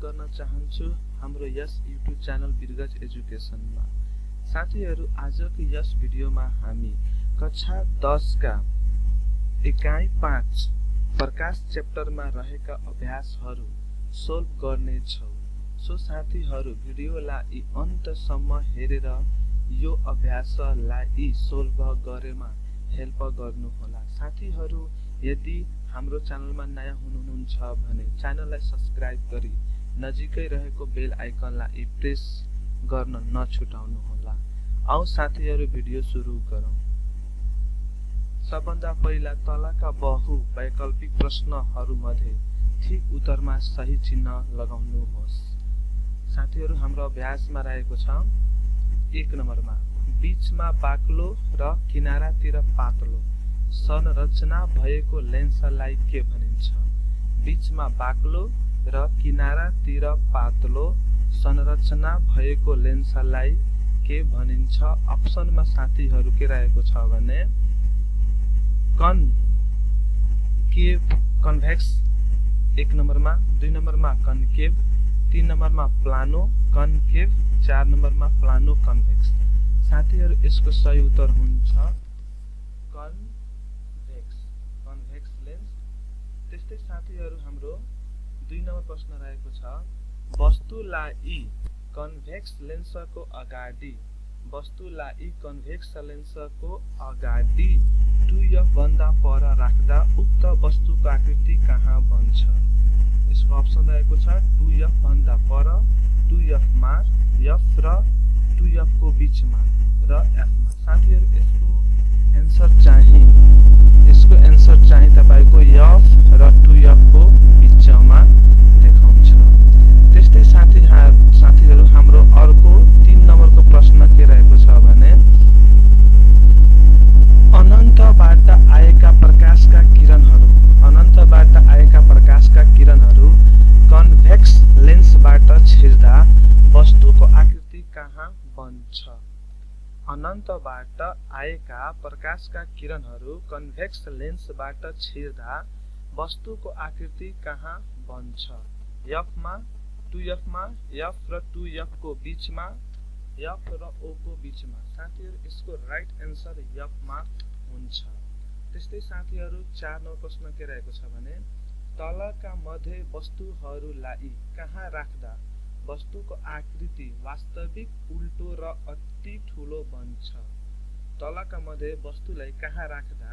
गर्न चाहन्छु हाम्रो यस युट्युब च्यानल बिरगज एजुकेसनमा। साथीहरू, आजको यस भिडियोमा हामी कक्षा 10 का इकाइ 5 प्रकाश च्याप्टरमा रहेका अभ्यासहरू सोल्भ गर्ने छौं। सो साथीहरू, भिडियोलाई अन्तसम्म हेरेर यो अभ्यासलाई सोल्भ गरेमा हेल्प गर्नुहोला। साथीहरू, यदि हाम्रो च्यानलमा नयाँ हुनुहुन्छ भने च्यानललाई सब्स्क्राइब गरी नजिकै रहेको बेल आइकनलाई प्रेस गर्न नछुटाउनुहोला। आउ साथीहरू, भिडियो सुरु गरौँ। सबभन्दा पहिला तलका बहु वैकल्पिक प्रश्नहरूमध्ये ठिक उत्तरमा सही चिन्ह लगाउनुहोस्। साथीहरू, हाम्रो अभ्यासमा रहेको छ 1 नम्बरमा बीचमा बाक्लो र किनारातिर पातलो संरचना भएको लेन्सलाई के भनिन्छ? बीचमा बाक्लो र किनारातिर पातलो संरचना भएको लेन्सलाई के भनिन्छ? अप्सनमा साथीहरू के रहेको छ भने कन्केभ कन्भेक्स 1 नम्बरमा, 2 नम्बरमा कन्केभ, 3 नम्बरमा प्लानो कन्केभ, 4 नम्बरमा प्लानो कन्भेक्स। साथीहरू, यसको सही उत्तर हुन्छ कन्भेक्स लेन्स। त्यस्तै साथीहरू, हाम्रो 2 नम्बर प्रश्न रहेको छ वस्तुलाई कन्भेक्स लेन्सको अगाडि 2f भन्दा पर राख्दा उक्त वस्तुको आकृति कहाँ बन्छ? यसको अप्सन रहेको छ 2f भन्दा पर, 2f मा, f र 2f को बीचमा र f मा। साथीहरू, यसको एन्सर चाहिँ तपाईको f र 2f को बीचमा देखाउँछ। त्यस्तै साथीहरू, हाम्रो अर्को 3 नम्बरको प्रश्न के रहेको छ भने अनन्तबाट आएका प्रकाशका किरणहरू कन्भेक्स लेन्सबाट छिर्दा वस्तुको आकृति कहाँ बन्छ? अनन्तबाट आएका प्रकाशका किरणहरू कन्भेक्स लेन्सबाट छिर्दा वस्तुको आकृति कहाँ बन्छ? f मा, 2f मा, f र 2f को बीचमा, f र o को बीचमा। साथीहरू, यसको राइट एन्सर f मा हुन्छ। त्यस्तै साथीहरू, 4 नम्बर प्रश्न के रहेको छ भने तलका मध्ये वस्तुहरूलाई कहाँ राख्दा वस्तुको आकृति वास्तविक उल्टो र अति ठूलो बन्छ? तलका मध्ये वस्तुलाई कहाँ राख्दा,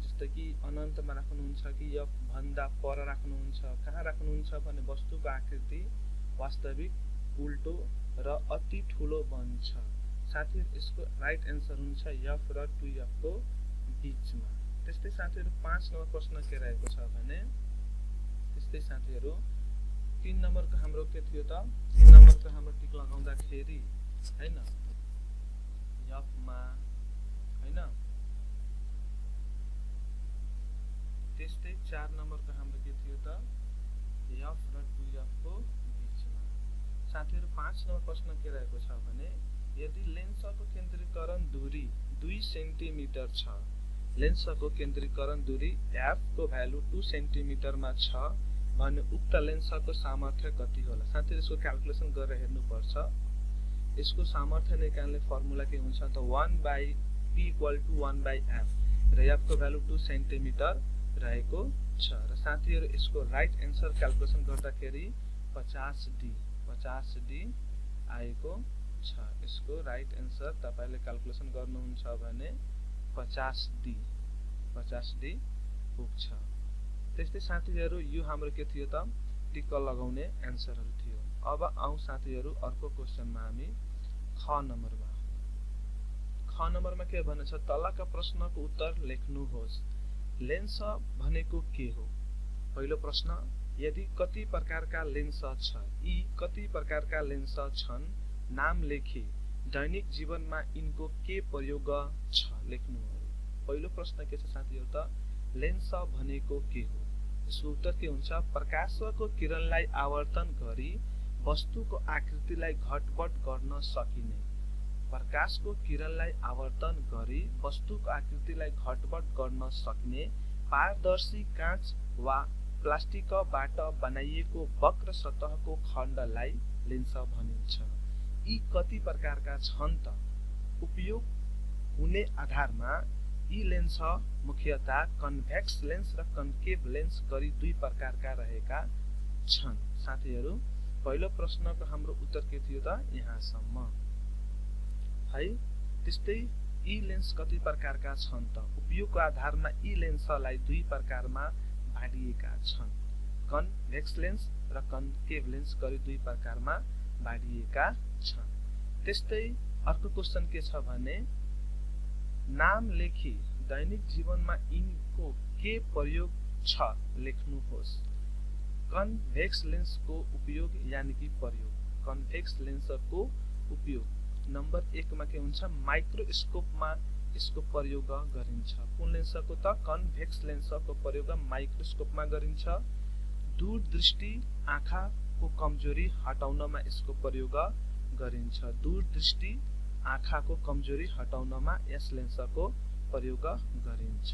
जस्तो कि अनन्तमा राख्नुहुन्छ कि f भन्दा पर राख्नुहुन्छ, कहाँ राख्नुहुन्छ भने वस्तुको आकृति वास्तविक उल्टो र अति ठूलो बन्छ। साथीहरू, यसको राइट एन्सर हुन्छ f र 2f को बीचमा। त्यस्तै साथीहरू, 5 नम्बर प्रश्न के रहेको छ भने त्यस्तै साथीहरू 3 नम्बरको हाम्रो के थियो त? 3 नम्बरको हाम्रो टिक लगाउँदाखेरि हैन f मा हैन। त्यस्तै 4 नम्बरको हाम्रो के थियो त? f र 2f को बीचमा। साथीहरू, 5 नम्बर प्रश्न के रहेको छ भने यदि लेन्सको केन्द्रीकरण दूरी 2 सेन्टिमिटर छ, लेन्सको केन्द्रीकरण दूरी f को भ्यालु 2 सेन्टिमिटरमा छ भने उक्त लेन्सको सामर्थ्य कति होला? साथीहरू, यसको क्याल्कुलेसन गरेर हेर्नुपर्छ। यसको सामर्थ्य निकाल्ने फर्मुला के हुन्छ त 1/p = 1/f र f को भ्यालु 2 सेन्टिमिटर रहेको छ। र साथीहरू, यसको राइट एन्सर क्याल्कुलेसन गर्दाखेरि 50d आएको छ। यसको राइट एन्सर तपाईले क्याल्कुलेसन गर्नुहुन्छ भने 50d पुग्छ। त्यस्तै साथीहरू, यो हाम्रो के थियो त? टिक लगाउने एन्सरहरू थियो। अब आउँ साथीहरू अर्को क्वेशनमा हामी ख नम्बरमा के भनेछ? तलका प्रश्नको उत्तर लेख्नुहोस्। लेन्स भनेको के हो? पहिलो प्रश्न, यदि कति प्रकारका लेन्स छ? यी कति प्रकारका लेन्स छन्? नाम लेखी दैनिक जीवनमा यिनको के प्रयोग छ? लेख्नुहोस्। पहिलो प्रश्न के छ साथीहरू त? लेन्स भनेको के हो? यसको उत्तर के हुन्छ? प्रकाशको किरणलाई आवर्तन गरी वस्तुको आकृतिलाई घटबड गर्न सकिने, प्रकाशको किरणलाई आवर्तन गरी वस्तुको आकृतिलाई घटबड गर्न सक्ने पारदर्शी काँच वा प्लास्टिकबाट बनाइएको वक्र सतहको खण्डलाई लेन्स भनिन्छ। यी कति प्रकारका छन् त? उपयोग हुने आधारमा यी लेन्स मुख्यतः कन्भेक्स लेन्स र कन्केभ लेन्स गरी दुई प्रकारका रहेका छन्। साथीहरू, पहिलो प्रश्नको हाम्रो उत्तर के थियो त? यहाँसम्म है। त्यस्तै यी लेन्स कति प्रकारका छन् त? उपयोगको आधारमा यी लेन्सलाई दुई प्रकारमा बाँडिएका छन्। कन्भेक्स लेन्स र कन्केभ लेन्स गरी दुई प्रकारमा बाँडिएका छन्। त्यस्तै अर्को क्वेशन के छ भने नाम लेखी दैनिक जीवनमा यिनको के प्रयोग छ लेख्नुहोस्। कन्भेक्स लेन्सको उपयोग यानि कि प्रयोग। कन्भेक्स लेन्सको उपयोग नम्बर 1 मा के हुन्छ? माइक्रोस्कोपमा यसको प्रयोग गरिन्छ। कुन लेन्सको त? कन्भेक्स लेन्सको प्रयोग माइक्रोस्कोपमा गरिन्छ। दूरदृष्टि आँखाको कमजोरी हटाउनमा यसको प्रयोग गरिन्छ। दूरदृष्टि आँखाको कमजोरी हटाउनमा यस लेन्सको प्रयोग गरिन्छ।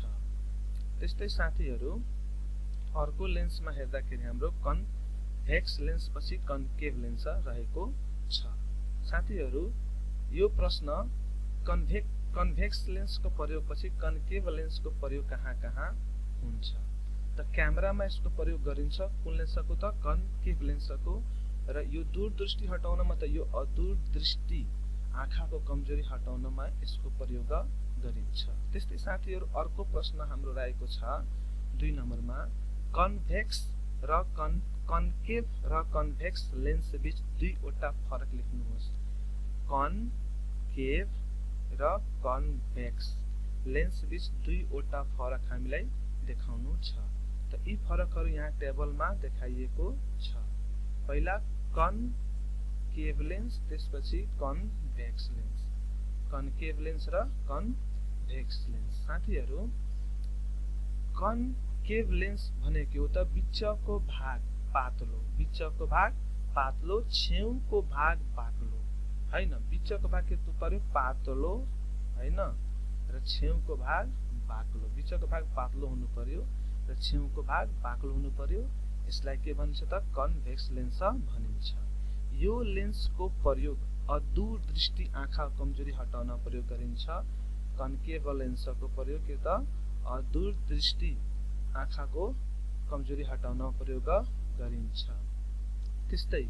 त्यस्तै साथीहरू, अर्को लेन्समा हेर्दाखेरि हाम्रो कन्भेक्स लेन्स पछि कन्केभ लेन्स रहेको छ। साथीहरू, यो प्रश्न कन्भेक्स लेन्सको प्रयोग पछि कन्केभ लेन्सको प्रयोग कहाँ कहाँ हुन्छ त? क्यामेरामा यसको प्रयोग गरिन्छ। कुन लेन्सको त? कन्केभ लेन्सको। र यो दूरदृष्टि हटाउनमा त यो अदूरदृष्टि आँखाको कमजोरी हटाउनमा यसको प्रयोग गरिन्छ। त्यस्तै साथीहरू, अर्को प्रश्न हाम्रो रहेको छ 2 नम्बरमा कन्भेक्स र कन्केभ र कन्भेक्स लेन्स बीच दुईवटा फरक लेख्नुहोस्। कन्केभ र कन्भेक्स लेन्स बीच दुईवटा फरक हामीलाई देखाउनु छ। त यी फरकहरू यहाँ टेबलमा देखाइएको छ। पहिला कन्केभ लेन्स, त्यसपछि कन्भेक्स लेन्स। कन्केभ लेन्स र कन्भेक्स लेन्स। साथीहरू, कन्केभ लेन्स भनेको हो त बिचको भाग पातलो, बिचको भाग पातलो, छेउको भाग बाक्लो हैन। बिचको भाग के पर्यो? पातलो हैन, र छेउको भाग बाक्लो। बिचको भाग पातलो हुनु पर्यो र छेउको भाग बाक्लो हुनु पर्यो। यसलाई के भन्छ त? कन्भेक्स लेन्स भनिन्छ। यो लेन्सको प्रयोग अदूरदृष्टि आँखा कमजोरी हटाउन प्रयोग गरिन्छ। कन्केभ लेन्सको प्रयोग के त? अदूरदृष्टि आँखाको कमजोरी हटाउन प्रयोग गरिन्छ। त्यस्तै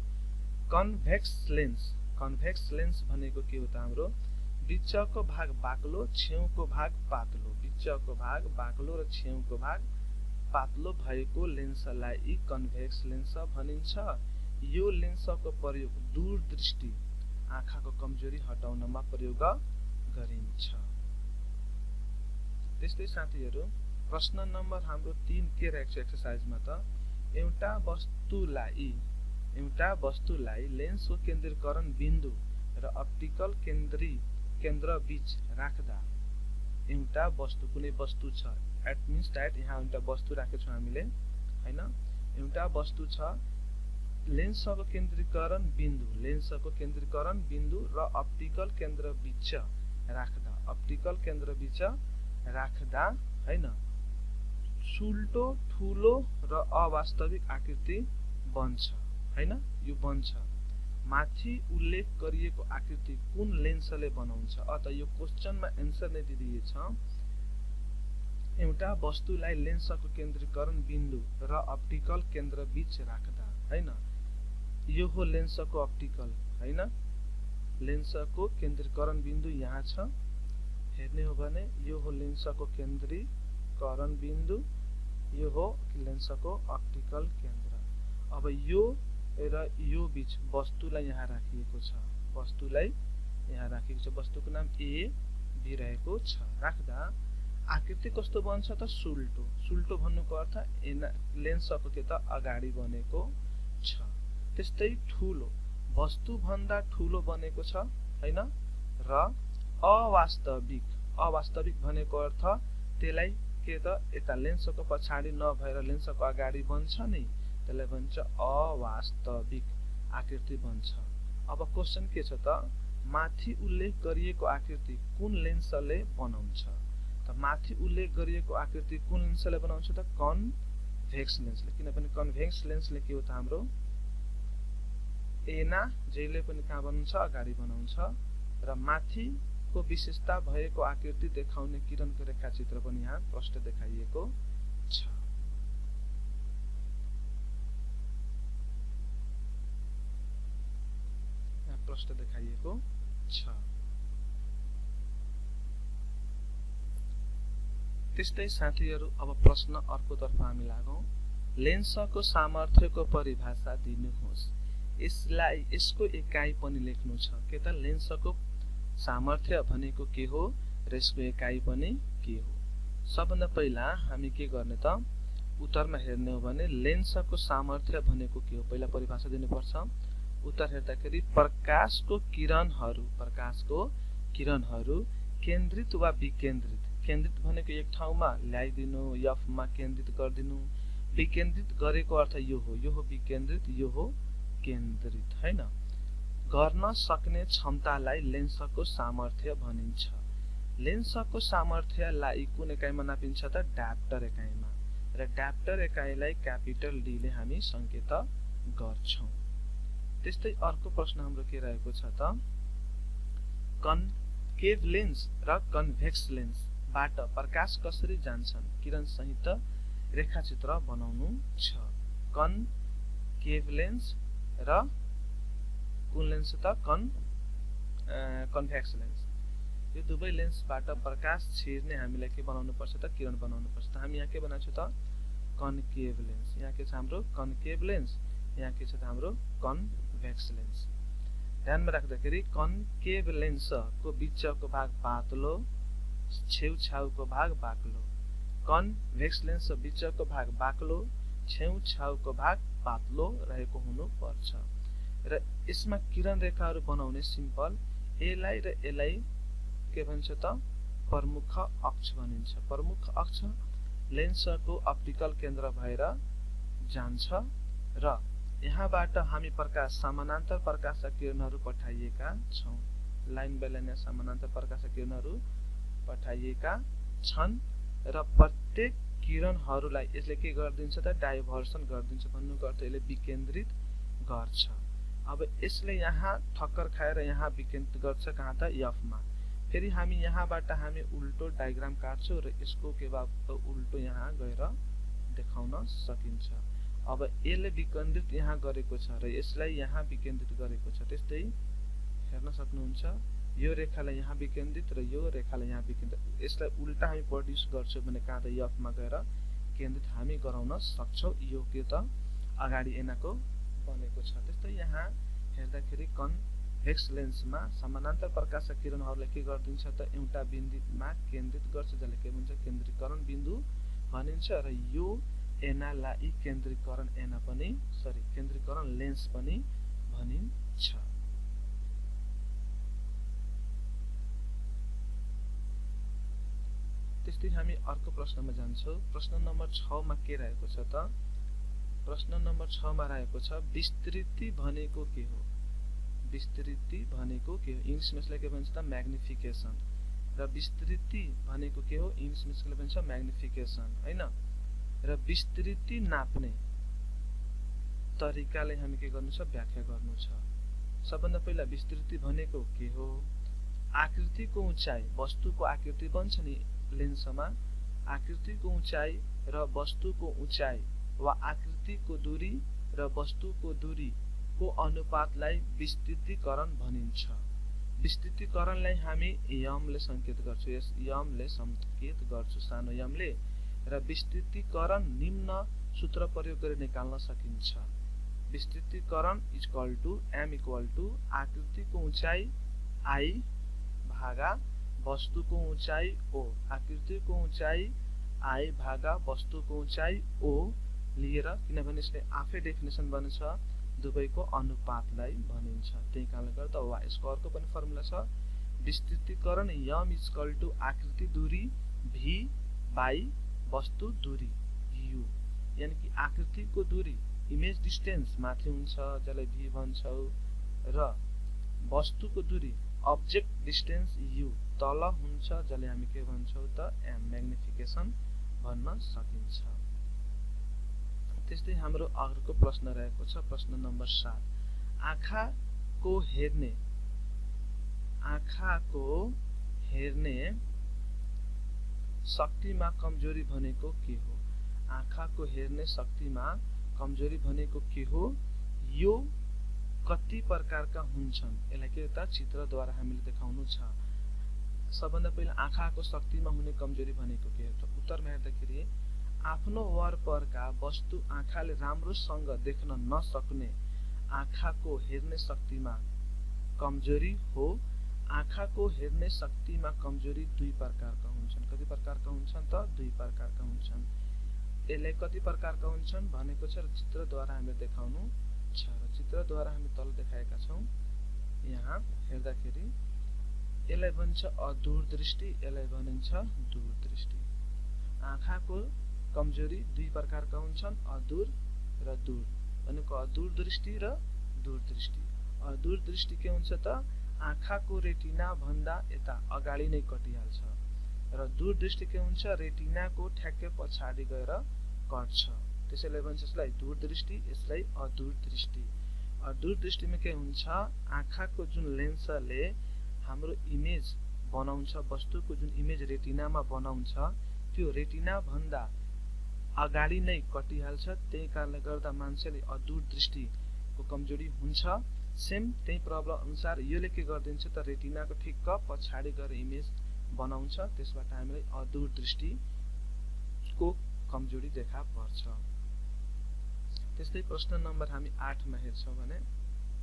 कन्भेक्स लेन्स। कन्भेक्स लेन्स भनेको के हो त? हाम्रो बिचको भाग बाक्लो, छेउको भाग पातलो। बिचको भाग बाक्लो र छेउको भाग पातलो भएको लेन्सलाई कन्भेक्स लेन्स भनिन्छ। यो लेन्सको प्रयोग दूरदृष्टि आँखाको कमजोरी हटाउनमा प्रयोग गरिन्छ। त्यस्तै साथीहरू, प्रश्न नम्बर हाम्रो 3 के रहेको छ एक्सरसाइजमा त? एउटा वस्तुलाई लेन्सको केन्द्रीकरण बिन्दु र अप्टिकल केन्द्र बीच राख्दा एउटा वस्तु, कुनै वस्तु छ, एट मिन्स दैट यहाँ एउटा वस्तु राखेको छौँ हामीले हैन। एउटा वस्तु छ, लेन्सको केन्द्रीकरण बिन्दु र अप्टिकल केन्द्र बीच राख्दा हैन सुल्टो, ठूलो र अवास्तविक आकृति बन्छ हैन। यो बन्छ। माथि उल्लेख गरिएको आकृति कुन लेन्सले बनाउँछ? अत यो क्वेशनमा एन्सर नै दिइएको छ। एउटा वस्तुलाई लेन्सको केन्द्रीकरण बिन्दु र अप्टिकल केन्द्र बीच राख्दा हैन, यो हो लेन्सको अप्टिकल हैन। लेन्सको केन्द्रीकरण बिन्दु यहाँ छ, हेर्ने हो भने यो हो लेन्सको केन्द्रीकरण बिन्दु, यो हो लेन्सको अप्टिकल केन्द्र। अब यो र यो बीच वस्तुलाई यहाँ राखिएको छ। वस्तुको नाम ए बी रहेको छ। राख्दा आकृति कस्तो बन्छ त? सुल्टो भन्नुको अर्थ लेन्सको के त? अगाडि बनेको छ। त्यस्तै ठूलो, वस्तु भन्दा ठूलो बनेको छ हैन। र अवास्तविक भनेको अर्थ त्यसलाई के त? यता लेन्सको पछाडि नभएर लेन्सको अगाडि बन्छ नि, त्यसलाई भन्छ अवास्तविक आकृति बन्छ। अब क्वेशन के छ त? माथि उल्लेख गरिएको आकृति कुन लेन्सले बनाउँछ? त माथि उल्लेख गरिएको आकृति कुन लेन्सले बनाउँछ त? कन्भेक्स लेन्सले, किनभने कन्भेक्स लेन्सले के हो त हाम्रो एना जहिले पनि कहाँ बनाउँछ अगाडि बनाउँछ र माथिको विशेषता भएको आकृति देखाउने किरणको रेखाचित्र पनि यहाँ प्रष्ट देखाइएको छ। यहाँ प्रष्ट देखाइएको छ। त्यस्तै साथीहरु अब प्रश्न अर्कोतर्फ हामी लागौं। लेन्सको सामर्थ्यको परिभाषा दिनुहोस्। यसलाई यसको एकाइ पनि लेख्नु छ के त लेन्सको सामर्थ्य भनेको के हो र यसको एकाइ पनि के हो। सबभन्दा पहिला हामी के गर्ने त उत्तरमा हेर्ने हो भने लेन्सको सामर्थ्य भनेको के हो पहिला परिभाषा दिनुपर्छ। उत्तर हेर्दाखेरि प्रकाशको किरणहरू केन्द्रित वा विकेन्द्रित, केन्द्रित भनेको एक ठाउँमा ल्याइदिनु, एफ मा केन्द्रित गर्दिनु, विकेन्द्रित गरेको अर्थ यो हो विकेन्द्रित, यो हो केन्द्रित हैन, गर्न सक्ने क्षमतालाई लेन्सको सामर्थ्य भनिन्छ। लेन्सको सामर्थ्यलाई कुन एकाइमा नापिन्छ त डाप्टर एकाइमा, र डाप्टर एकाइलाई क्यापिटल डी ले हामी संकेत गर्छौं। त्यस्तै अर्को प्रश्न हाम्रो के रहेको छ त कन्केभ लेन्स र कन्भेक्स लेन्स बाट प्रकाश कसरी जान्छन् किरण सहित रेखाचित्र बनाउनु छ। कन्केभ लेन्स र कुन लेन्स त कन्भेक्स लेन्स, यो दुवै लेन्सबाट प्रकाश छिर्ने हामीले के बनाउनु पर्छ त किरण बनाउनु पर्छ। त हामी यहाँ के बनाउँछौं त कन्केभ लेन्स, यहाँ के छ हाम्रो कन्केभ लेन्स, यहाँ के छ त हाम्रो कन्भेक्स लेन्स। ध्यानमा राख्दाखेरि कन्केभ लेन्सको बीचको भाग पातलो, छेउछाउको भाग बाक्लो, कन्भेक्स लेन्स बीचको भाग बाक्लो, छेउछाउको भाग पातलो रहेको हुनु पर्छ। र यसमा किरण रेखाहरू बनाउने सिम्पल एलाई र एलाई के भन्छ त प्रमुख अक्ष भनिन्छ। प्रमुख अक्ष लेन्सको अप्टिकल केन्द्र भएर जान्छ र यहाँबाट हामी प्रकाश समानान्तर प्रकाशका किरणहरू पठाइएका छौं। लाइन बाइ लाइन समानान्तर प्रकाशका किरणहरू पठाइएका छन् र प्रत्येक किरणहरूलाई यसले के गर्दिन्छ त डाइभर्सन गर्दिन्छ, भन्नुको अर्थ यसले विकेन्द्रित गर्छ। अब यसले यहाँ ठक्कर खाएर यहाँ विकेन्द्रित गर्छ कहाँ त एफ मा, फेरि हामी यहाँबाट हामी उल्टो डायग्राम काट्छौं र यसको के भयो उल्टो यहाँ गएर देखाउन सकिन्छ। अब यसले विकेन्द्रित यहाँ गरेको छ र यसलाई यहाँ विकेन्द्रित गरेको छ। त्यस्तै हेर्न सक्नुहुन्छ यो रेखालाई यहाँ विकेन्द्रित र यो रेखालाई यहाँ विकेन्द्रित, यसलाई उल्टा हामी प्रोड्युस गर्छौं भने कहाँ त एफ मा गएर केन्द्रित हामी गराउन सक्छौं। यो के त अगाडि एनाको बनेको छ। त्यस्तै यहाँ हेर्दाखेरि कन्भेक्स लेन्समा समानान्तर प्रकाशका किरणहरूलाई के गर्दिन्छ त एउटा बिन्दुमा केन्द्रित गर्छ, जसले के भन्छ केन्द्रीकरण बिन्दु भनिन्छ। र यो एनालाई केन्द्रीकरण केन्द्रीकरण लेन्स पनि भनिन्छ। त्यस्तै हामी अर्को प्रश्नमा जान्छौं। प्रश्न नम्बर 6 मा के रहेको छ त प्रश्न नम्बर 6 मा रहेको छ विस्तृति भनेको के हो। विस्तृति भनेको के हो इंग्लिशमा यसलाई के भन्छ त म्याग्निफिकेसन, र विस्तृति भनेको के हो इंग्लिशमा यसलाई भन्छ म्याग्निफिकेसन हैन। र विस्तृति नाप्ने तरिकाले हामी के गर्नु छ व्याख्या गर्नु छ। सबभन्दा पहिला विस्तृति भनेको के हो, आकृतिको उचाइ, वस्तुको आकृति बन्छ नि लेन्समा, आकृतिको उचाइ र वस्तुको उचाइ वा आकृतिको दूरी र वस्तुको दूरीको अनुपातलाई विस्तृतीकरण भनिन्छ। विस्तृतीकरणलाई हामी यमले संकेत गर्छौं, यस यमले संकेत गर्छु सानो यमले। र विस्तृतीकरण निम्न सूत्र प्रयोग गरेर निकाल्न सकिन्छ। विस्तृतीकरण equal to m equal to आकृतिको उचाइ i भागा वस्तुको उचाइ o, आकृतिको उचाइ i भागा वस्तुको उचाइ o लिएर, किनभने यसले आफै डेफिनेसन बन्छ दुवैको अनुपातलाई भनिन्छ। त्यही कारणले गर्दा वा यसको अर्को पनि फर्मुला छ विस्तृतीकरण m इक्वल टु आकृति दूरी v बाइ वस्तु दूरी u, यानी कि आकृतिको दूरी इमेज डिस्टेन्स माथि हुन्छ जसलाई v भन्छौ, र वस्तुको दूरी अब्जेक्ट डिस्टेन्स u तल हुन्छ जसले हामी के भन्छौ त m म्याग्निफिकेसन भन्न सकिन्छ। त्यस्तै हाम्रो अर्को प्रश्न रहेको छ, प्रश्न नम्बर 7। आँखाको हेर्ने शक्तिमा कमजोरी भनेको के हो? आँखाको हेर्ने शक्तिमा कमजोरी भनेको के हो? यो कति प्रकारका हुन्छन्? यसलाई के त चित्रद्वारा हामीले देखाउनु छ। सबभन्दा पहिला आँखाको शक्तिमा हुने कमजोरी भनेको के हो? त उत्तरमा हेर्दाखेरि आफ्नो वरपरका वस्तु आँखाले राम्रोसँग देख्न नसक्ने आँखाको हेर्ने शक्तिमा कमजोरी हो। आँखाको हेर्ने शक्तिमा कमजोरी दुई प्रकारका हुन्छन्। कति प्रकारका हुन्छन् त? दुई प्रकारका हुन्छन्। यसलाई कति प्रकारका हुन्छन् भनेको छ र चित्रद्वारा हामीले देखाउनु छ। र चित्रद्वारा हामी तल देखाएका छौं। यहाँ हेर्दाखेरि यसलाई भन्छ अदूरदृष्टि, यसलाई भनिन्छ दूरदृष्टि। आँखाको कमजोरी दुई प्रकारका हुन्छन्, अदूर र दूर। भनेको अदूरदृष्टि र दूरदृष्टि। अदूरदृष्टि के हुन्छ त? आँखाको रेटिना भन्दा यता अगाडि नै कटिहाल्छ। र दूरदृष्टि के हुन्छ? रेटिनाको ठ्याक्कै पछाडि गएर कट्छ। त्यसैले भन्छ यसलाई दूरदृष्टि, यसलाई अदूरदृष्टि। अदूरदृष्टिमा के हुन्छ? आँखाको जुन लेन्सले हाम्रो इमेज बनाउँछ, वस्तुको जुन इमेज रेटिनामा बनाउँछ, त्यो रेटिना भन्दा अगाडि नै कटिहाल्छ। त्यही कारणले गर्दा मान्छेले अदूरदृष्टिको कमजोरी हुन्छ। सेम त्यही प्रब्लम अनुसार योले के गरिदिन्छ त? रेटिनाको ठिक्क पछाडि गएर इमेज बनाउँछ। त्यसबाट हामीलाई अदूरदृष्टिको कमजोरी देखा पर्छ। त्यस्तै प्रश्न नम्बर हामी 8 मा हेर्छौं भने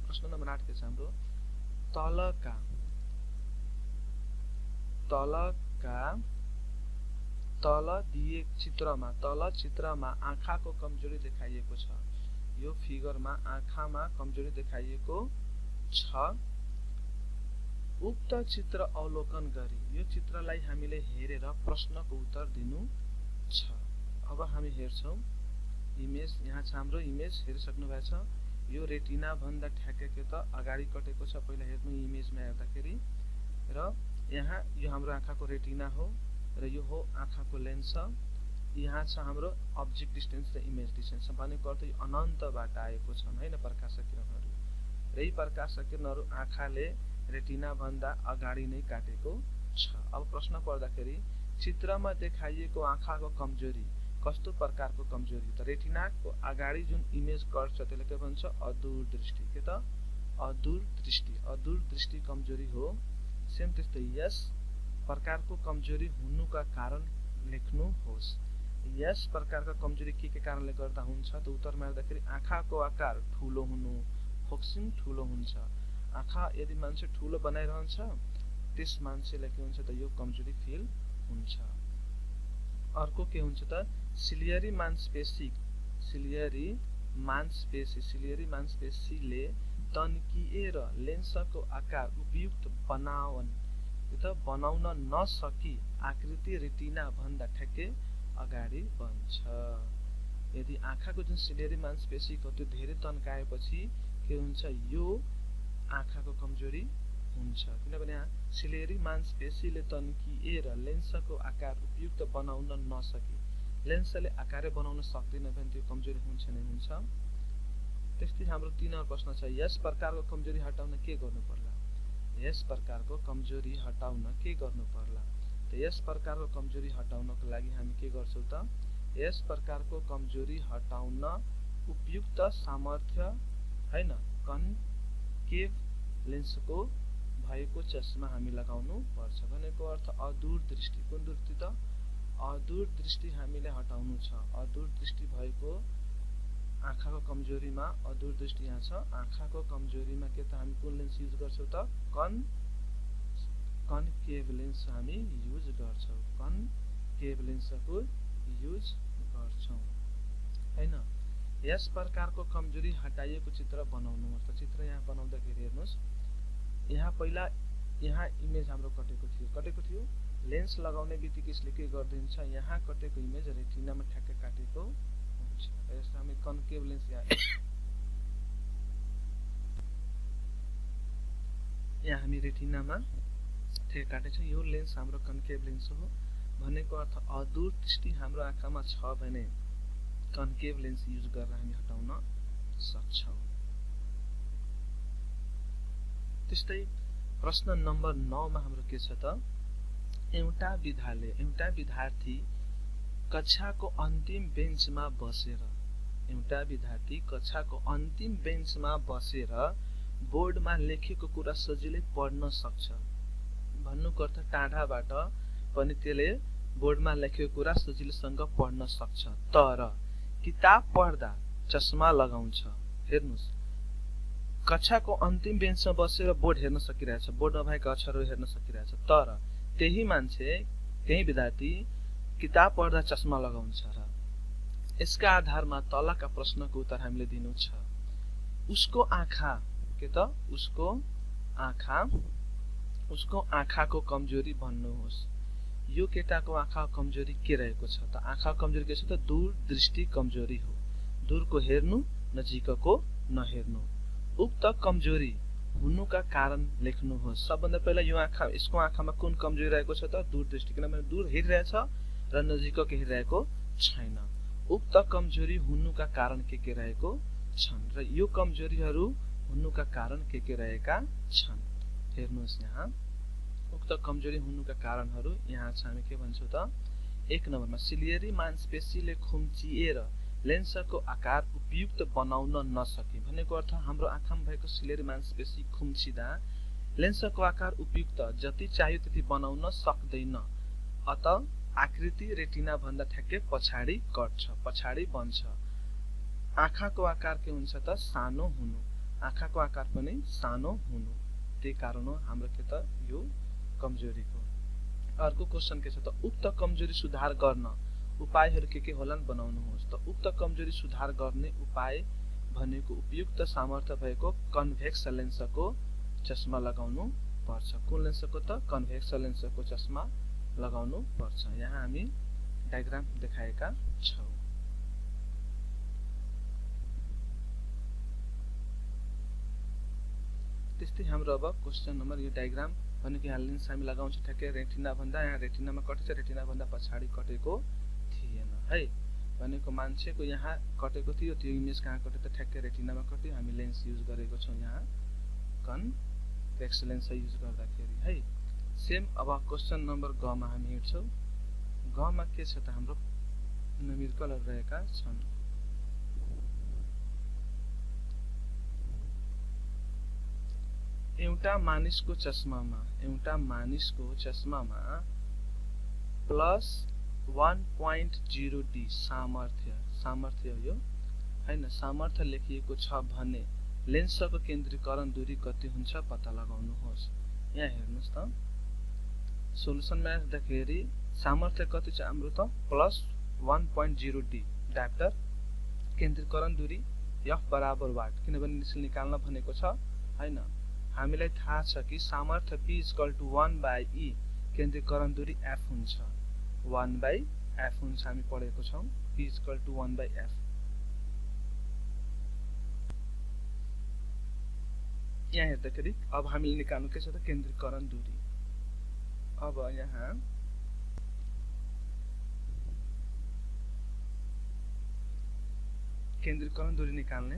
प्रश्न नम्बर 8 के छ हाम्रो? तल दिएको चित्रमा आँखाको कमजोरी देखाइएको छ। यो फिगरमा आँखामा कमजोरी देखाइएको छ। उक्त चित्र अवलोकन गरी यो चित्रलाई हामीले हेरेर प्रश्नको उत्तर दिनु छ। अब हामी हेर्छौं इमेज। यहाँ छ हाम्रो इमेज, हेरिसक्नु भएको छ। यो रेटिना भन्दा ठ्याक्कै के त अगाडि कटेको छ। पहिला हेर्नु इमेजमा हेर्दाखेरि। र यहाँ यो हाम्रो आँखाको रेटिना हो र यो हो आँखाको लेन्स। यहाँ छ हाम्रो अब्जेक्ट डिस्टेन्स र इमेज डिस्टेन्स। भनेको अर्थ यो अनन्तबाट आएको छन् हैन प्रकाश किरणहरू। र यी प्रकाश किरणहरू आँखाले रेटिना भन्दा अगाडि नै काटेको छ। अब प्रश्न पर्दाखेरि चित्रमा देखाइएको आँखाको कमजोरी कस्तो प्रकारको कमजोरी? त रेटिनाको अगाडि जुन इमेज कट्छ त्यसले के भन्छ? अदूरदृष्टि। के त? अदूरदृष्टि। अदूरदृष्टि कमजोरी हो। सेम त्यस्तै यस प्रकारको कमजोरी हुनुका कारण लेख्नुहोस्। यस प्रकारका कमजोरी के कारणले गर्दा हुन्छ त? उत्तरमा हेर्दाखेरि आँखाको आकार ठूलो हुनु, फोक्सिङ ठूलो हुन्छ। आँखा यदि मान्छे ठूलो बनाइरहन्छ त्यस मान्छेलाई के हुन्छ त? यो कमजोरी फिल हुन्छ। अर्को के हुन्छ त? सिलियरी मांसपेशीले तन्किएर लेन्सको आकार उपयुक्त बनाउन नसकी आकृति रेटिना भन्दा ठ्याक्कै अगाडि बन्छ। यदि आँखाको जुन सिलियरी मांसपेशीको त्यो धेरै तन्काएपछि के हुन्छ? यो आँखाको कमजोरी हुन्छ। किनभने सिलियरी मांसपेशीले तन्किएर लेन्सको आकार उपयुक्त बनाउन नसकी, लेन्सले आकार बनाउन सक्दैन भने त्यो कमजोरी हुन्छ नै हुन्छ। त्यस्तै हाम्रो 3 नम्बर प्रश्न छ। यस प्रकारको कमजोरी हटाउन के गर्नु पर्ला? यस प्रकारको कमजोरी हटाउन के गर्नु पर्ला? त यस प्रकारको कमजोरी हटाउनको लागि हामी के गर्छौं त? यस प्रकारको कमजोरी हटाउन उपयुक्त सामर्थ्य हैन कन्केभ लेन्सको भएको चस्मा हामी लगाउनु पर्छ। भनेको अर्थ अदूरदृष्टि। कुन दृष्टि त? अदूरदृष्टि हामीले हटाउनु छ। अदूरदृष्टि भएको आँखाको कमजोरीमा अदूरदृष्टि यहाँ छ। आँखाको कमजोरीमा के त हामी कुन लेन्स युज गर्छौं त? कन्केभ लेन्स हामी युज गर्छौं। कन्केभ लेन्सको युज गर्छौं हैन। यस प्रकारको कमजोरी हटाइएको चित्र बनाउनुहोस्। त चित्र यहाँ बनाउँदाखेरि हेर्नुस्, यहाँ पहिला यहाँ इमेज हाम्रो कटेको थियो। लेन्स लगाउने बित्तिकै यसले के गर्दिन्छ? यहाँ कटेको इमेज रेटिनामा ठ्याक्कै काटेको हुन्छ। यसलाई हामी कन्केभ लेन्स यहाँ हामी रेटिनामा ठ्याक्कै काटेछौं। यो लेन्स हाम्रो कन्केभ लेन्स हो। भनेको अर्थ अदूरदृष्टि हाम्रो आँखामा छ भने कन्केभ लेन्स युज गरेर हामी हटाउन सक्छौं। त्यस्तै प्रश्न नम्बर 9 मा हाम्रो के छ त एउटा विद्यार्थी कक्षाको अन्तिम बेन्चमा बसेर बोर्डमा लेखेको कुरा सजिलै पढ्न सक्छ। भन्नुको अर्थ टाढाबाट पनि त्यसले बोर्डमा लेखेको कुरा सजिलैसँग पढ्न सक्छ, तर किताब पढ्दा चस्मा लगाउँछ। हेर्नुस्, कक्षाको अन्तिम बेन्चमा बसेर बोर्ड हेर्न सकिरहेछ, बोर्डमा भएका अक्षरहरू हेर्न सकिरहेछ, तर त्यही विद्यार्थी किताब पढ्दा चस्मा लगाउँछ र यसका आधारमा तलका प्रश्नको उत्तर हामीले दिनु छ। उसको आँखाको कमजोरी भन्नुहोस्। यो केटाको आँखाको कमजोरी के रहेको छ त? आँखाको कमजोरी के छ त? दूरदृष्टि कमजोरी हो। दूरको हेर्नु, नजिकको नहेर्नु। उक्त कमजोरी हुनुका कारण लेख्नुहोस्। सबभन्दा पहिला यसको आँखामा कुन कमजोरी रहेको छ त? दूरदृष्टि, किनभने दूर हेरिरहेछ र नजिकको हेरिरहेको छैन। उक्त कमजोरी हुनुका कारण के रहेको छन् र यो कमजोरीहरू हुनुका कारण के रहेका छन्? हेर्नुहोस्, यहाँ उक्त कमजोरी हुनुका कारणहरू यहाँ छ। हामी के भन्छौँ त? 1 नम्बरमा सिलियरी मांसपेशीले खुम्चिएर लेन्सको आकार उपयुक्त बनाउन नसके। भनेको अर्थ हाम्रो आँखामा भएको सिलियरी मांसपेशी खुम्चिँदा लेन्सको आकार उपयुक्त जति चाहियो त्यति बनाउन सक्दैन, अत आकृति रेटिना भन्दा ठ्याक्कै पछाडि कट्छ, पछाडि बन्छ। आँखाको आकार के हुन्छ त? सानो हुनु। आँखाको आकार पनि सानो हुनु, त्यही कारण हो हाम्रो के त यो कमजोरीको। अर्को क्वेशन के छ त? उक्त कमजोरी सुधार गर्न उपायहरू के होलान् बनाउनुहोस्। त उक्त कमजोरी सुधार गर्ने उपाय भनेको उपयुक्त सामर्थ्य भएको कन्भेक्स लेन्सको चस्मा लगाउनु पर्छ। कुन लेन्सको त? कन्भेक्स लेन्सको चस्मा लगाउनु पर्छ। यहाँ हामी डायग्राम देखाएका छौं। त्यस्तै हाम्रो अब क्वेशन नम्बर, यो डायग्राम भनेको यहाँ लेन्स हामी लगाउँछ ठ्याक्कै रेटिना भन्दा, यहाँ रेटिनामा कटेछ, रेटिना भन्दा पछाडि कटेको थिएन है। भनेको मान्छेको यहाँ कटेको थियो, त्यो इमेज कहाँ कट्यो त? ठ्याक्कै रेटिनामा कट्यो। हामी लेन्स युज गरेको छौं यहाँ कन्भेक्स लेन्स युज गर्दाखेरि है। सेम अब क्वेशन नम्बर ग मा हामी हेर्छौं। ग मा के छ त? हाम्रो न्यूमेरिकलहरु रहेका छन्। एउटा मानिसको चस्मामा प्लस 1.0 डी सामर्थ्य यो हैन, सामर्थ्य लेखिएको छ भने लेन्सको केन्द्रीकरण दूरी कति हुन्छ पत्ता लगाउनुहोस्। यहाँ हेर्नुस् त, सोलुसनमा हेर्दाखेरि सामर्थ्य कति छ हाम्रो त? Plus 1.0 D dioptre. केन्द्रीकरण दूरी f बराबर वाट, किनभने यसले निकाल्न भनेको छ हैन। हामीलाई थाहा छ कि सामर्थ्य p = 1/e, केन्द्रीकरण दूरी f हुन्छ, 1/f हुन्छ। हामी पढेको छौं p = 1/f। यहाँ हेर्दाखेरि अब हामीले निकाल्नु के छ त? केन्द्रीकरण दूरी। अब यहाँ केन्द्रीकरण दूरी निकाल्ने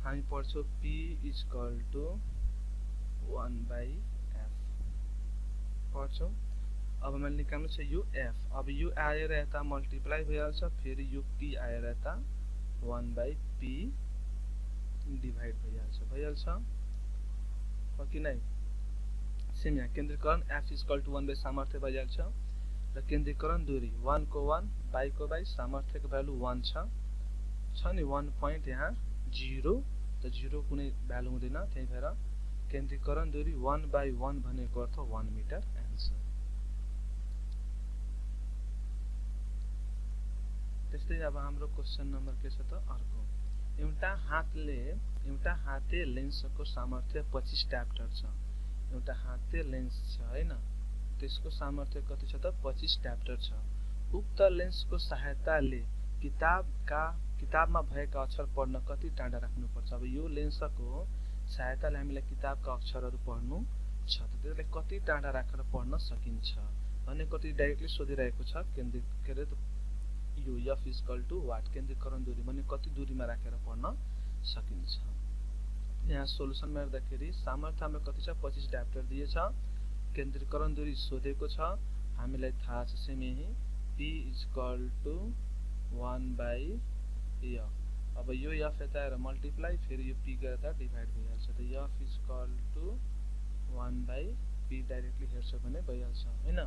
हामी पढ्छौं p = 1/f पढ्छौं। अब मैले निकाल्नु छ यो f। अब यो आएर यता मल्टिप्लाई भइहाल्छ, फेरि यो p आएर यता 1/p डिभाइड भइहाल्छ हो कि नै? सेम यहाँ केन्द्रीकरण f = 1 सामर्थ्य भइहाल्छ र केन्द्रीकरण दूरी 1 को 1 बाइ को बाइ, सामर्थ्यको भ्यालु 1 छ नि 1 पॉइंट यहाँ 0 त 0 कुनै भ्यालु हुँदैन, त्यही भएर केन्द्रीकरण दूरी 1/1 भनेको अर्थ 1 मिटर एन्सर। त्यस्तै अब हाम्रो क्वेशन नम्बर के छ त? अर्को, एउटा हाते लेन्सको सामर्थ्य 25 डायप्टर छ। एउटा हाते लेन्स छ हैन, त्यसको सामर्थ्य कति छ त? 25 डायप्टर छ। उक्त लेन्सको सहायताले किताबमा भएका अक्षर पढ्न कति टाढा राख्नुपर्छ? अब यो लेन्सको सहायताले हामीलाई किताबका अक्षरहरू पढ्नु छ, त्यसलाई कति टाढा राखेर पढ्न सकिन्छ भने कति डाइरेक्टली सोधिरहेको छ। यो एफ इक्वल टु वाट केन्द्रीकरण दूरी भने कति दूरीमा राखेर पढ्न सकिन्छ। यहाँ सोलुसनमा हेर्दाखेरि सामर्थ्य हाम्रो कति छ 25 डायोप्टर दिएछ, केन्द्रीकरण दूरी सोधेको छ, हामीलाई थाहा छ सेम यही p इक्वल टु 1/f। अब यो f यता आएर मल्टिप्लाई फेरि यो p गरेर त डिभाइड भइहाल्छ, त f equal to 1/p directly हेर्छ भने भइहाल्छ हैन।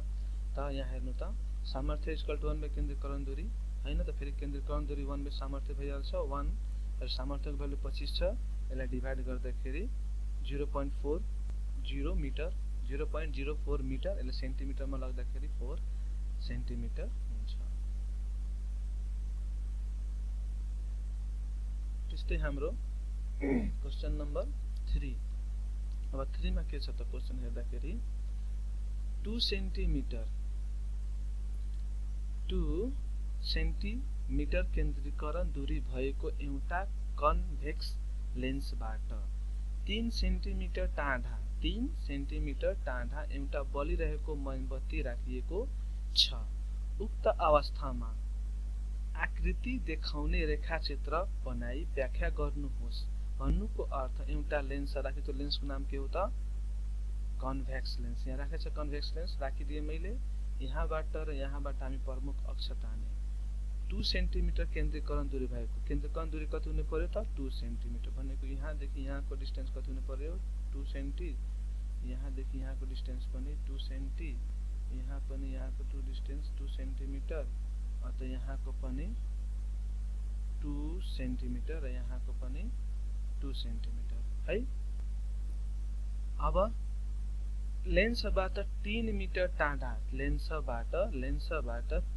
त यहाँ हेर्नु त सामर्थ्य इक्वल टु 1 बाइ केन्द्रीकरण दूरी हैन, त फेरि केन्द्रीकरण दूरी 1 बाइ सामर्थ्य भइहाल्छ। 1 र सामर्थ्यको भ्यालु 25 छ, यसलाई डिभाइड गर्दाखेरि 0.40 मिटर 0.04 मिटर, यसले सेन्टिमिटरमा लाग्दाखेरि 4 सेन्टिमिटर हुन्छ। त्यस्तै हाम्रो क्वेशन नम्बर 3। अब 3 मा के छ त क्वेशन हेर्दाखेरि 2 सेन्टिमिटर केन्द्रीकरण दूरी भएको एउटा कन्भेक्स लेन्सबाट 3 सेन्टिमिटर टाढा एउटा बलिरहेको मोमबत्ती राखिएको छ। उक्त अवस्थामा आकृति देखाउने रेखाचित्र बनाई व्याख्या गर्नुहोस्। भन्नुको अर्थ एउटा लेन्स राखे, त्यो लेन्सको नाम के हो त कन्भेक्स लेन्स। यहाँ राखेछ कन्भेक्स लेन्स राखिदिए मैले, यहाँबाट र यहाँबाट हामी प्रमुख अक्ष ताने 2 सेन्टिमिटर केन्द्रीकरण दूरी भएको, केन्द्रीकरण दूरी कति हुनु पर्यो त 2 सेन्टिमिटर भनेको यहाँदेखि यहाँको डिस्टेन्स कति हुनु पर्यो 2 सेन्टि, यहाँदेखि यहाँको डिस्टेन्स पनि 2 सेन्टि, यहाँ पनि यहाँको 2 डिस्टेन्स 2 सेन्टिमिटर, अत यहाँको पनि 2 सेन्टिमिटर र यहाँको पनि 2 सेन्टिमिटर है। अब लेन्सबाट 3 मिटर टाढा, लेन्सबाट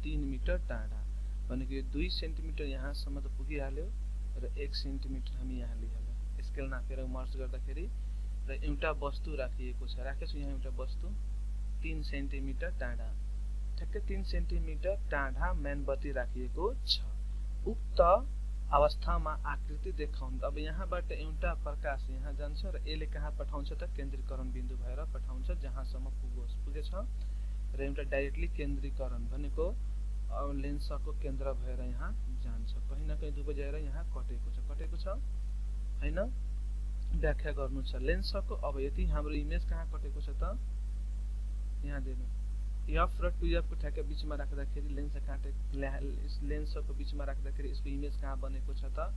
3 मिटर टाढा भनेको यो 2 सेन्टिमिटर यहाँसम्म त पुगिहाल्यो र 1 सेन्टिमिटर हामी यहाँ लिइहाल्यो। स्केल नापेर मर्ज गर्दाखेरि र एउटा वस्तु राखिएको छ, राखेछु यहाँ एउटा वस्तु 3 सेन्टिमिटर टाढा, ठ्याक्कै 3 सेन्टिमिटर टाढा मेणबत्ती राखिएको छ। उक्त अवस्थामा आकृति देखाउनु। अब यहाँबाट एउटा प्रकाश यहाँ जान्छ र यसले कहाँ पठाउँछ त केन्द्रीकरण बिन्दु भएर पठाउँछ, जहाँसम्म पुगेछ र एउटा डाइरेक्टली केन्द्रीकरण भनेको लेन्सको केन्द्र भएर यहाँ जान्छ, कहीँ न कहीँ दुबैजार यहाँ कटेको छ हैन। व्याख्या गर्नु छ लेन्सको। अब यति हाम्रो इमेज कहाँ कटेको छ त यहाँ दिनु f र 2f को ठ्याक्कै बीचमा राख्दाखेरि लेन्सको बीचमा राख्दाखेरि यसको इमेज कहाँ बनेको छ त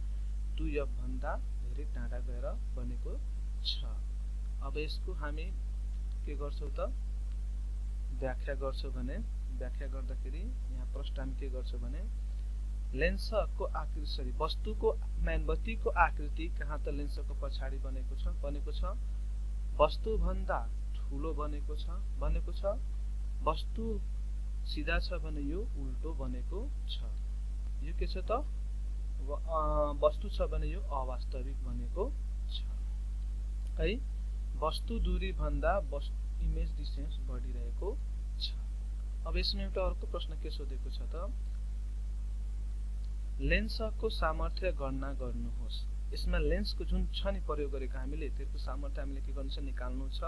2f भन्दा धेरै टाढा गएर बनेको छ। अब यसको हामी के गर्छौं त व्याख्या गर्छौं भने, व्याख्या गर्दाखेरि यहाँ प्रश्न हामी के गर्छौं भने लेन्सको आकृति वस्तुको मेणबत्तीको आकृति कहाँ त लेन्सको पछाडि बनेको छ, वस्तु भन्दा ठूलो बनेको छ, वस्तु सीधा छ भने यो उल्टो बनेको छ, यो के छ त वस्तु छ भने यो अवास्तविक बनेको छ है। वस्तु दूरी भन्दा इमेज डिस्टेन्स बढिरहेको छ। अब यसमा एउटा अर्को प्रश्न के सोधेको छ त लेन्सको सामर्थ्य गणना गर्नुहोस्। यसमा लेन्सको जुन छ नि प्रयोग गरेको हामीले त्यसको सामर्थ्य हामीले के गर्नु छ निकाल्नु छ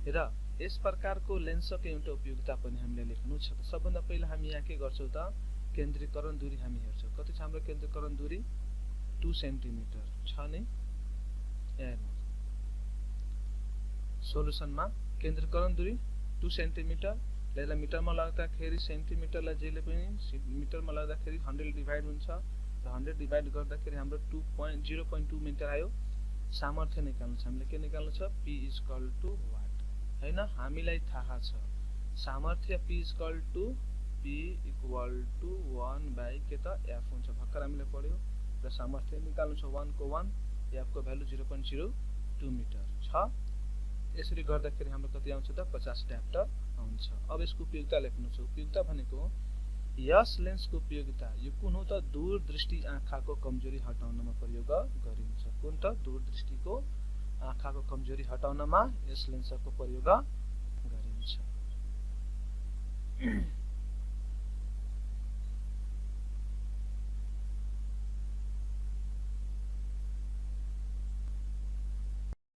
र यस प्रकारको लेन्सको एउटा उपयोगिता पनि हामीले लेख्नु छ। सबभन्दा पहिला हामी यहाँ के गर्छौं त केन्द्रीकरण दूरी हामी हेर्छौं। कति छ हाम्रो केन्द्रीकरण दूरी 2 सेन्टिमिटर छ नि। हेर्नु सोलुसनमा केन्द्रीकरण दूरी 2 सेन्टिमिटर, यसलाई मिटरमा लाग्दाखेरि सेन्टिमिटरलाई जहिले पनि मिटरमा लाग्दाखेरि 100 डिभाइड हुन्छ र 100 डिभाइड गर्दाखेरि हाम्रो 0.2 मिटर आयो। सामर्थ्य निकाल्नु छ हामीले, के निकाल्नु छ p इक्वल टु वाट हैन। हामीलाई थाहा छ सामर्थ्य p इक्वल टु 1 बाइ के त f हुन्छ, भर्खर हामीले पढ्यो र सामर्थ्य निकाल्नु छ 1 को 1, f को भ्यालु 0.02 मिटर छ। यसरी गर्दाखेरि हाम्रो कति आउँछ त 50 डायोप्टर आउँछ। अब यसको उपयोगिता लेख्नु छ। उपयोगिता भनेको यस लेन्सको उपयोगिता यो कुन हो त दूरदृष्टि आँखाको कमजोरी हटाउनमा प्रयोग गरिन्छ। कुन त दूरदृष्टिको आँखाको कमजोरी हटाउनमा यस लेन्सको प्रयोग गरिन्छ।